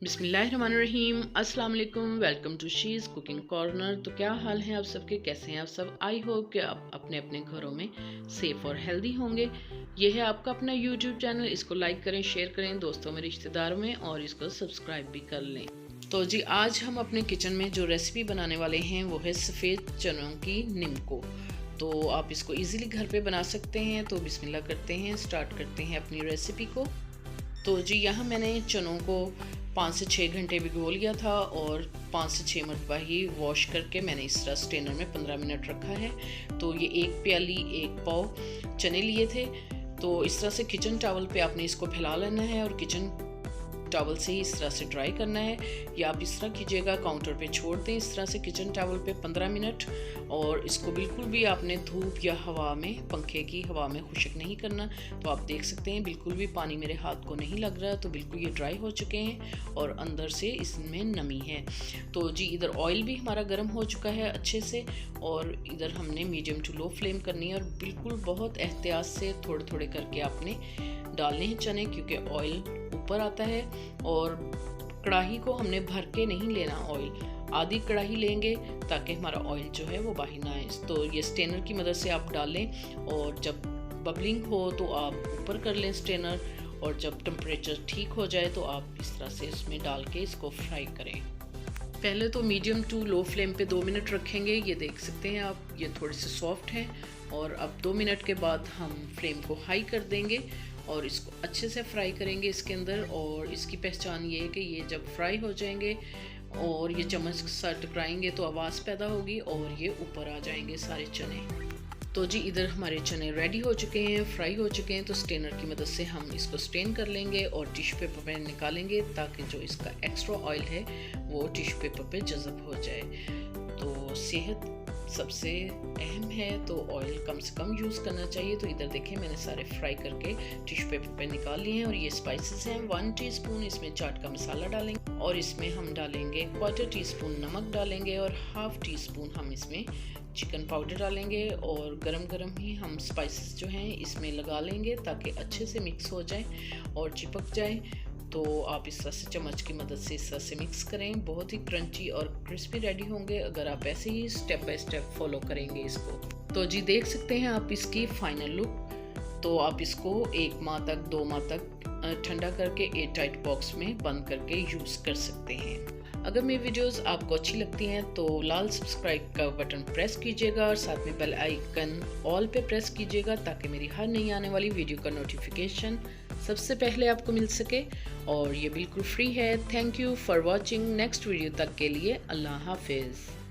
बिस्मिल्लाहिर्रहमानिर्रहीम, अस्सलाम वालेकुम। Welcome to she's cooking corner. तो क्या हाल है आप सबके, कैसे हैं आप सब? आई होप कि आप अपने अपने घरों में सेफ़ और हेल्दी होंगे। ये है आपका अपना यूट्यूब चैनल, इसको लाइक करें, शेयर करें दोस्तों में, रिश्तेदारों में, और इसको सब्सक्राइब भी कर लें। तो जी, आज हम अपने किचन में जो रेसिपी बनाने वाले हैं वो है सफ़ेद चनों की निम्को। तो आप इसको इजीली घर पे बना सकते हैं। तो बिस्मिल्लाह करते हैं, स्टार्ट करते हैं अपनी रेसिपी को। तो जी, यहाँ मैंने चनों को 5 से 6 घंटे भिगो लिया था और 5 से 6 मरतबा ही वॉश करके मैंने इस तरह स्ट्रेनर में 15 मिनट रखा है। तो ये 1 प्याली 1 पाव चने लिए थे। तो इस तरह से किचन टॉवल पे आपने इसको फैला लेना है और किचन टॉवल से ही इस तरह से ड्राई करना है। या आप इस तरह कीजिएगा, काउंटर पे छोड़ दें इस तरह से किचन टॉवल पे 15 मिनट। और इसको बिल्कुल भी आपने धूप या हवा में, पंखे की हवा में खुश्क नहीं करना। तो आप देख सकते हैं बिल्कुल भी पानी मेरे हाथ को नहीं लग रहा। तो बिल्कुल ये ड्राई हो चुके हैं और अंदर से इसमें नमी है। तो जी, इधर ऑयल भी हमारा गर्म हो चुका है अच्छे से। और इधर हमने मीडियम टू लो फ्लेम करनी है और बिल्कुल बहुत एहतियात से थोड़े थोड़े करके आपने डालने हैं चने, क्योंकि ऑयल ऊपर आता है। और कढ़ाई को हमने भर के नहीं लेना ऑयल, आधी कढ़ाई लेंगे ताकि हमारा ऑयल जो है वो बाहर ना आए। तो ये स्ट्रेनर की मदद से आप डालें और जब बबलिंग हो तो आप ऊपर कर लें स्ट्रेनर। और जब टेम्परेचर ठीक हो जाए तो आप इस तरह से इसमें डाल के इसको फ्राई करें। पहले तो मीडियम टू लो फ्लेम पे 2 मिनट रखेंगे। ये देख सकते हैं आप, ये थोड़े से सॉफ्ट हैं। और अब 2 मिनट के बाद हम फ्लेम को हाई कर देंगे और इसको अच्छे से फ्राई करेंगे इसके अंदर। और इसकी पहचान ये है कि ये जब फ्राई हो जाएंगे और ये चम्मच के साथ टकराएंगे तो आवाज़ पैदा होगी और ये ऊपर आ जाएंगे सारे चने। तो जी, इधर हमारे चने रेडी हो चुके हैं, फ्राई हो चुके हैं। तो स्ट्रेनर की मदद से हम इसको स्ट्रेन कर लेंगे और टिश्यू पेपर पे निकालेंगे ताकि जो इसका एक्स्ट्रा ऑयल है वो टिश्यू पेपर पे जज़ब हो जाए। तो सेहत सबसे अहम है, तो ऑयल कम से कम यूज़ करना चाहिए। तो इधर देखें, मैंने सारे फ्राई करके टिश्यू पेपर पे निकाल लिए हैं। और ये स्पाइसेस हैं, 1 टीस्पून इसमें चाट का मसाला डालेंगे और इसमें हम डालेंगे 1/4 टीस्पून नमक डालेंगे और 1/2 टीस्पून हम इसमें चिकन पाउडर डालेंगे। और गरम गरम ही हम स्पाइसेस जो हैं इसमें लगा लेंगे ताकि अच्छे से मिक्स हो जाए और चिपक जाए। तो आप इस तरह से चम्मच की मदद से इस तरह से मिक्स करें। बहुत ही क्रंची और क्रिस्पी रेडी होंगे अगर आप ऐसे ही स्टेप बाय स्टेप फॉलो करेंगे इसको। तो जी, देख सकते हैं आप इसकी फाइनल लुक। तो आप इसको 1 माह तक 2 माह तक ठंडा करके एयर टाइट बॉक्स में बंद करके यूज़ कर सकते हैं। अगर मेरी वीडियोस आपको अच्छी लगती हैं तो लाल सब्सक्राइब का बटन प्रेस कीजिएगा और साथ में बेल आइकन ऑल पे प्रेस कीजिएगा ताकि मेरी हर नई आने वाली वीडियो का नोटिफिकेशन सबसे पहले आपको मिल सके। और ये बिल्कुल फ्री है। Thank you for watching. Next video तक के लिए अल्लाह हाफिज़।